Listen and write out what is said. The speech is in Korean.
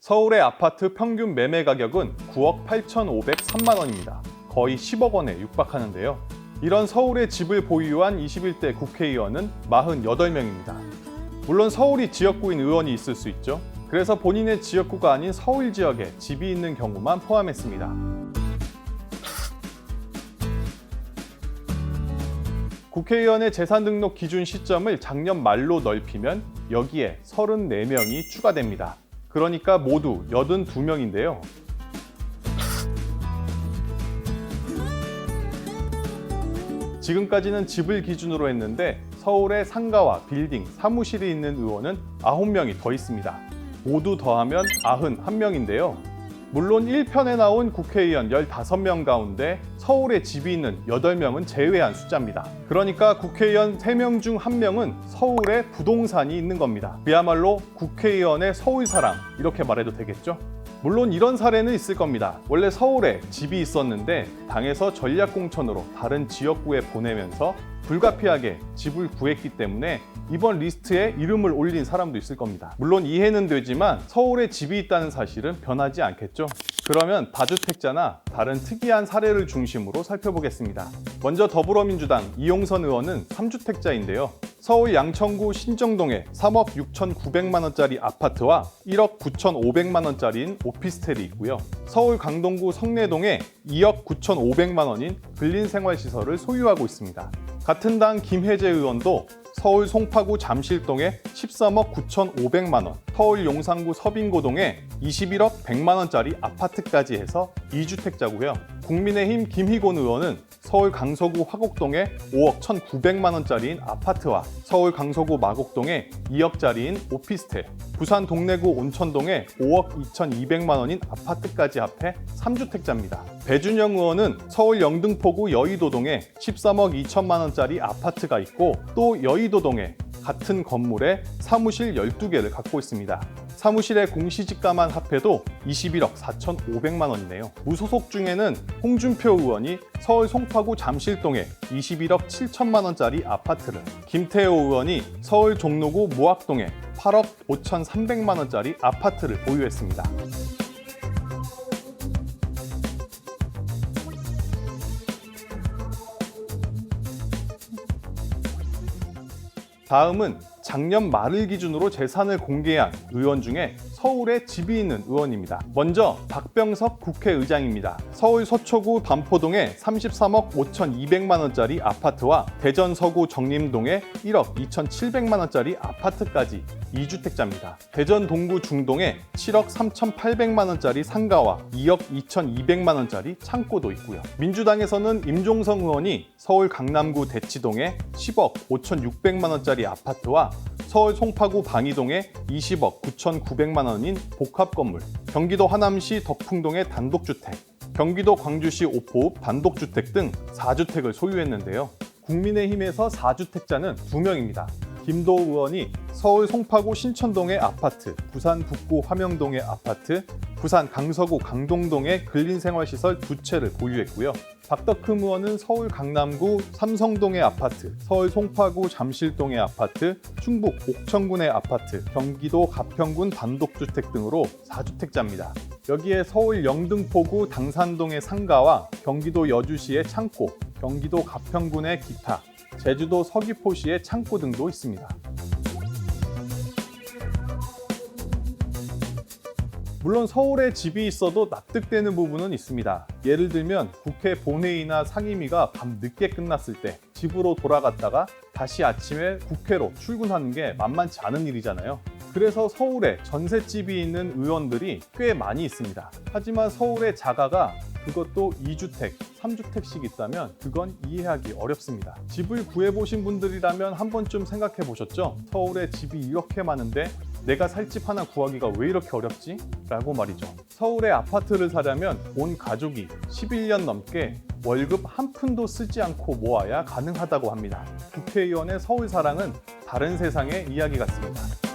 서울의 아파트 평균 매매 가격은 9억 8,503만 원입니다. 거의 10억 원에 육박하는데요. 이런 서울의 집을 보유한 21대 국회의원은 48명입니다. 물론 서울이 지역구인 의원이 있을 수 있죠. 그래서 본인의 지역구가 아닌 서울 지역에 집이 있는 경우만 포함했습니다. 국회의원의 재산 등록 기준 시점을 작년 말로 넓히면 여기에 34명이 추가됩니다. 그러니까 모두 82명인데요. 지금까지는 집을 기준으로 했는데 서울에 상가와 빌딩, 사무실이 있는 의원은 9명이 더 있습니다. 모두 더하면 91명인데요. 물론 1편에 나온 국회의원 15명 가운데 서울에 집이 있는 8명은 제외한 숫자입니다. 그러니까 국회의원 3명 중 1명은 서울에 부동산이 있는 겁니다. 그야말로 국회의원의 서울사랑, 이렇게 말해도 되겠죠? 물론 이런 사례는 있을 겁니다. 원래 서울에 집이 있었는데 당에서 전략공천으로 다른 지역구에 보내면서 불가피하게 집을 구했기 때문에 이번 리스트에 이름을 올린 사람도 있을 겁니다. 물론 이해는 되지만 서울에 집이 있다는 사실은 변하지 않겠죠? 그러면 다주택자나 다른 특이한 사례를 중심으로 살펴보겠습니다. 먼저 더불어민주당 이용선 의원은 3주택자인데요. 서울 양천구 신정동에 3억 6,900만 원짜리 아파트와 1억 9,500만 원짜리인 오피스텔이 있고요. 서울 강동구 성내동에 2억 9,500만 원인 근린생활시설을 소유하고 있습니다. 같은 당 김혜재 의원도 서울 송파구 잠실동에 13억 9,500만 원, 서울 용산구 서빙고동에 21억 100만 원짜리 아파트까지 해서 2주택자고요. 국민의힘 김희곤 의원은 서울 강서구 화곡동에 5억 1,900만 원짜리인 아파트와 서울 강서구 마곡동에 2억짜리인 오피스텔, 부산 동래구 온천동에 5억 2,200만 원인 아파트까지 합해 3주택자입니다. 배준영 의원은 서울 영등포구 여의도동에 13억 2천만 원짜리 아파트가 있고 또 여의도동에 같은 건물에 사무실 12개를 갖고 있습니다. 사무실의 공시지가만 합해도 21억 4,500만 원이네요. 무소속 중에는 홍준표 의원이 서울 송파구 잠실동에 21억 7천만 원짜리 아파트를, 김태호 의원이 서울 종로구 무학동에 8억 5,300만 원짜리 아파트를 보유했습니다. 다음은 작년 말을 기준으로 재산을 공개한 의원 중에 서울에 집이 있는 의원입니다. 먼저 박병석 국회의장입니다. 서울 서초구 반포동에 33억 5,200만 원짜리 아파트와 대전 서구 정림동에 1억 2,700만 원짜리 아파트까지 2주택자입니다. 대전 동구 중동에 7억 3,800만 원짜리 상가와 2억 2,200만 원짜리 창고도 있고요. 민주당에서는 임종성 의원이 서울 강남구 대치동에 10억 5,600만 원짜리 아파트와 서울 송파구 방이동에 20억 9,900만 원인 복합건물, 경기도 하남시 덕풍동의 단독주택, 경기도 광주시 오포읍 단독주택 등 4주택을 소유했는데요. 국민의힘에서 4주택자는 2명입니다. 김도우 의원이 서울 송파구 신천동의 아파트, 부산 북구 화명동의 아파트, 부산 강서구 강동동의 근린생활시설 2채를 보유했고요. 박덕흠 의원은 서울 강남구 삼성동의 아파트, 서울 송파구 잠실동의 아파트, 충북 옥천군의 아파트, 경기도 가평군 단독주택 등으로 4주택자입니다. 여기에 서울 영등포구 당산동의 상가와 경기도 여주시의 창고, 경기도 가평군의 기타, 제주도 서귀포시의 창고 등도 있습니다. 물론 서울에 집이 있어도 납득되는 부분은 있습니다. 예를 들면 국회 본회의나 상임위가 밤 늦게 끝났을 때 집으로 돌아갔다가 다시 아침에 국회로 출근하는 게 만만치 않은 일이잖아요. 그래서 서울에 전셋집이 있는 의원들이 꽤 많이 있습니다. 하지만 서울의 자가가 그것도 2주택, 3주택씩 있다면 그건 이해하기 어렵습니다. 집을 구해보신 분들이라면 한 번쯤 생각해 보셨죠? 서울에 집이 이렇게 많은데 내가 살 집 하나 구하기가 왜 이렇게 어렵지? 라고 말이죠. 서울에 아파트를 사려면 온 가족이 11년 넘게 월급 한 푼도 쓰지 않고 모아야 가능하다고 합니다. 국회의원의 서울 사랑은 다른 세상의 이야기 같습니다.